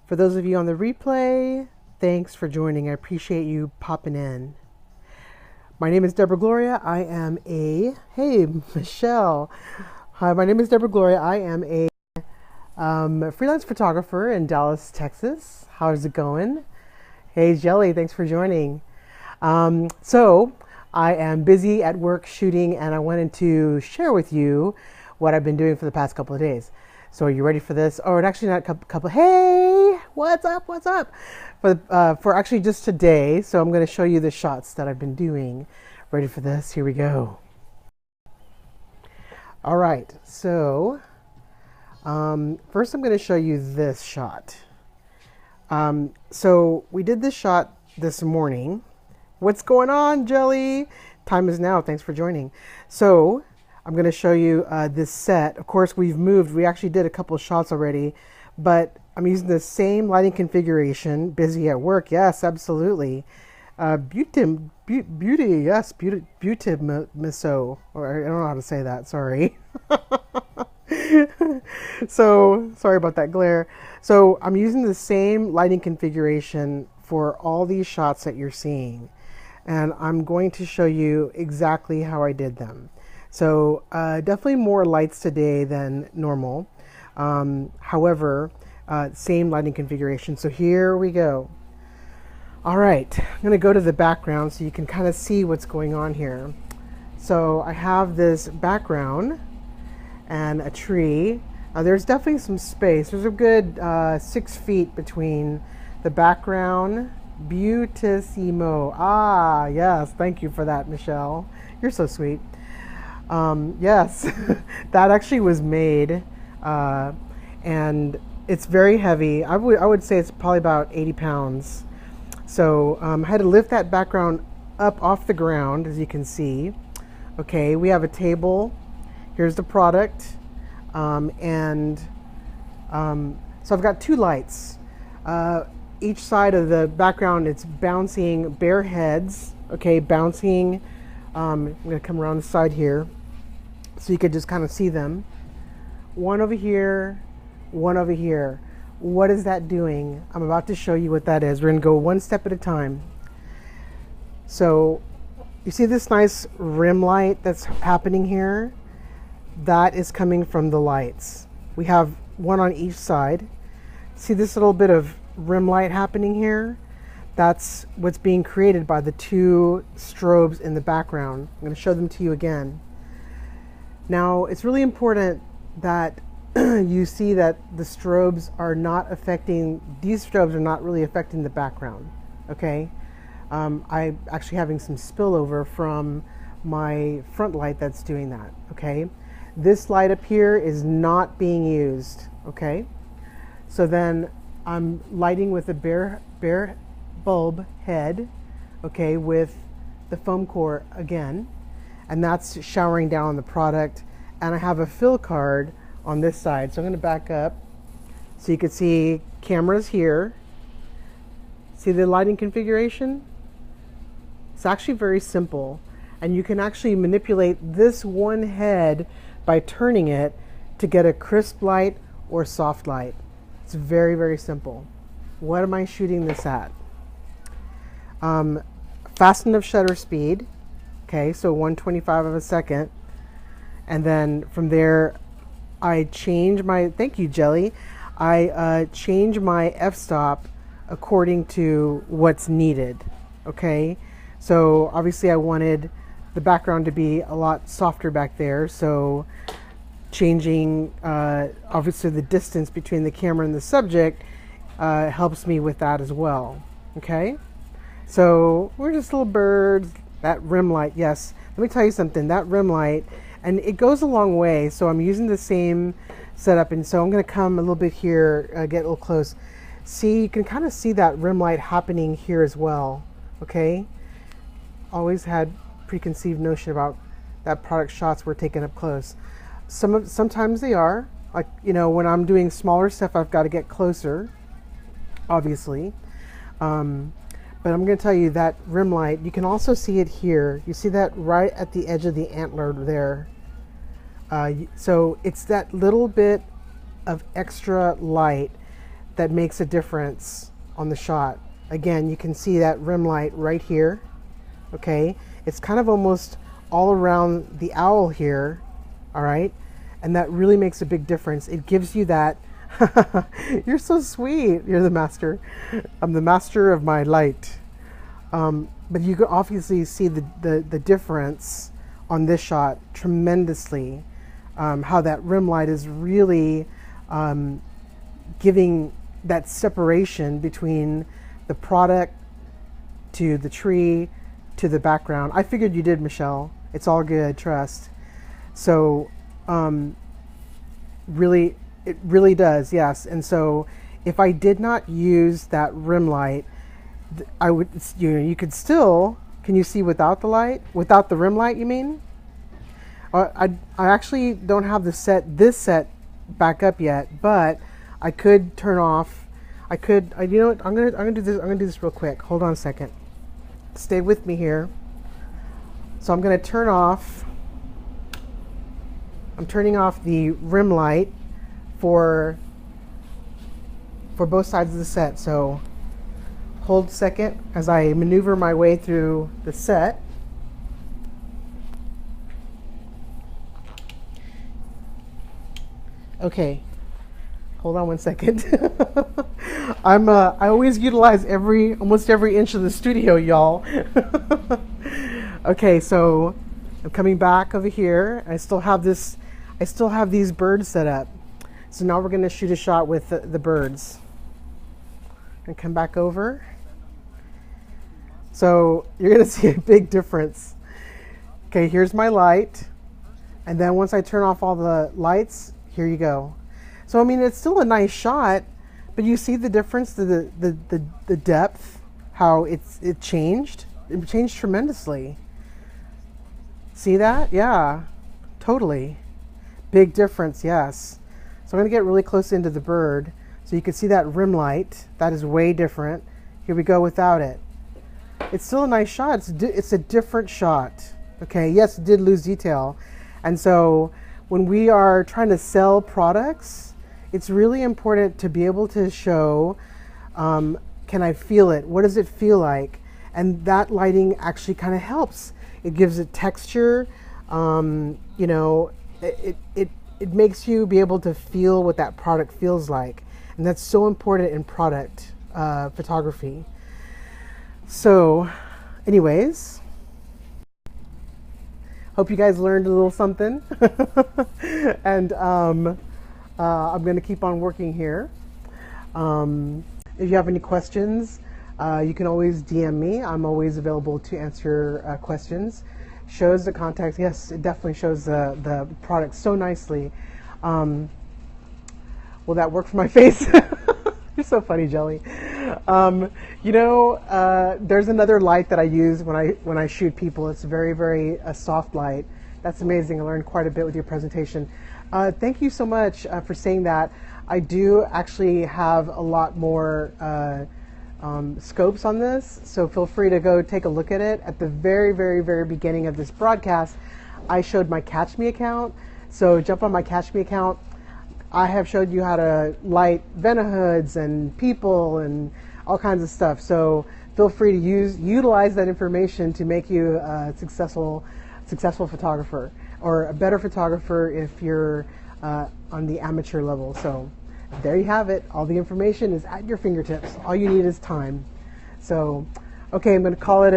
For those of you on the replay, thanks for joining. I appreciate you popping in. My name is Deborah Gloria. Hey, Michelle. Hi, my name is Deborah Gloria. I am a freelance photographer in Dallas, Texas. How's it going? Hey, Jelly, thanks for joining. So I am busy at work shooting, and I wanted to share with you what I've been doing for the past couple of days. So are you ready for this? Or actually not couple. Hey, what's up? What's up? For actually just today. So I'm going to show you the shots that I've been doing. Ready for this? Here we go. All right. So first I'm going to show you this shot. So we did this shot this morning. What's going on, Jelly? Time is now. Thanks for joining. So I'm going to show you this set. Of course, we've moved. We actually did a couple of shots already, but I'm using the same lighting configuration. Busy at work. Yes, absolutely. Beauty, yes, miso. Or I don't know how to say that. Sorry. So sorry about that glare. So I'm using the same lighting configuration for all these shots that you're seeing, and I'm going to show you exactly how I did them. So definitely more lights today than normal. However, same lighting configuration. So here we go. All right, I'm going to go to the background so you can kind of see what's going on here. So I have this background and a tree. There's definitely some space. There's a good 6 feet between the background. Beautissimo. Ah, yes. Thank you for that, Michelle. You're so sweet. Yes, that actually was made, and it's very heavy. I would say it's probably about 80 pounds. So I had to lift that background up off the ground, as you can see. Okay, we have a table. Here's the product. So I've got two lights. Each side of the background, it's bouncing bear heads. Okay, bouncing. I'm going to come around the side here so you could just kind of see them. One over here, one over here. What is that doing? I'm about to show you what that is. We're going to go one step at a time. So you see this nice rim light that's happening here? That is coming from the lights. We have one on each side. See this little bit of rim light happening here? That's what's being created by the two strobes in the background. I'm going to show them to you again. Now, it's really important that you see that the strobes are not affecting, these strobes are not really affecting the background, okay? I'm actually having some spillover from my front light that's doing that, okay? This light up here is not being used, okay? So then I'm lighting with a bare bulb head, okay, with the foam core again, and that's showering down the product. And I have a fill card on this side, so I'm going to back up so you can see cameras here. See the lighting configuration? It's actually very simple, and you can actually manipulate this one head by turning it to get a crisp light or soft light. It's very, very simple. What am I shooting this at? Fast enough shutter speed, okay, so 1/25 of a second, and then from there I change my, thank you, Jelly, I change my f-stop according to what's needed, okay? So obviously I wanted the background to be a lot softer back there, so changing obviously the distance between the camera and the subject helps me with that as well, okay? So we're just little birds. That rim light, yes. Let me tell you something, that rim light, and it goes a long way, so I'm using the same setup, and so I'm going to come a little bit here, get a little close. See, you can kind of see that rim light happening here as well, okay? Always had preconceived notion about that product shots were taken up close. Sometimes they are, like, you know, when I'm doing smaller stuff, I've got to get closer, obviously. But I'm going to tell you that rim light, you can also see it here. You see that right at the edge of the antler there. So it's that little bit of extra light that makes a difference on the shot. Again, you can see that rim light right here. Okay, it's kind of almost all around the owl here. All right, and that really makes a big difference. It gives you that. You're so sweet. You're the master. I'm the master of my light. But you can obviously see the difference on this shot tremendously. How that rim light is really giving that separation between the product to the tree to the background. I figured you did, Michelle. It's all good, trust. So really, it really does, yes. And so if I did not use that rim light, I would, you could still, can you see without the light? Without the rim light, you mean? I actually don't have this set back up yet, but I could turn off. You know what? I'm gonna do this real quick. Hold on a second. Stay with me here. So I'm gonna turn off. I'm turning off the rim light for both sides of the set. So hold a second as I maneuver my way through the set. Okay, hold on one second. I always utilize almost every inch of the studio, y'all. Okay, so I'm coming back over here. I still have these birds set up. So now we're gonna shoot a shot with the birds. And come back over. So you're gonna see a big difference. Okay, here's my light. And then once I turn off all the lights, here you go. So I mean, it's still a nice shot, but you see the difference, the depth, how it changed. It changed tremendously. See that? Yeah, totally. Big difference, yes. So I'm gonna get really close into the bird so you can see that rim light. That is way different. Here we go without it. It's still a nice shot. It's a different shot. Okay, yes, it did lose detail. And so when we are trying to sell products, it's really important to be able to show, can I feel it? What does it feel like? And that lighting actually kind of helps. It gives it texture. You know, it makes you be able to feel what that product feels like. And that's so important in product photography. So anyways, hope you guys learned a little something. And I'm going to keep on working here. If you have any questions, you can always DM me. I'm always available to answer questions. Shows the contact. Yes, it definitely shows the product so nicely. Will that work for my face? You're so funny, Jelly. You know, there's another light that I use when I shoot people. It's very, very soft light. That's amazing. I learned quite a bit with your presentation. Thank you so much for saying that. I do actually have a lot more scopes on this, so feel free to go take a look at it. At the very, very, very beginning of this broadcast, I showed my Katch Me account. So jump on my Katch Me account. I have showed you how to light Venahoods and people and all kinds of stuff. So feel free to utilize that information to make you a successful photographer, or a better photographer if you're on the amateur level. So there you have it. All the information is at your fingertips. All you need is time. So, okay, I'm going to call it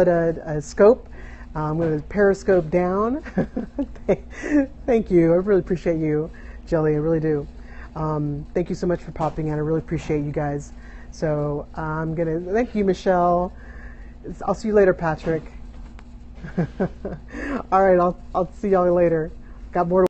a scope. I'm going to periscope down. Thank you. I really appreciate you, Jelly. I really do. Thank you so much for popping in. I really appreciate you guys. So I'm going to thank you, Michelle. I'll see you later, Patrick. All right, I'll see y'all later. Got more to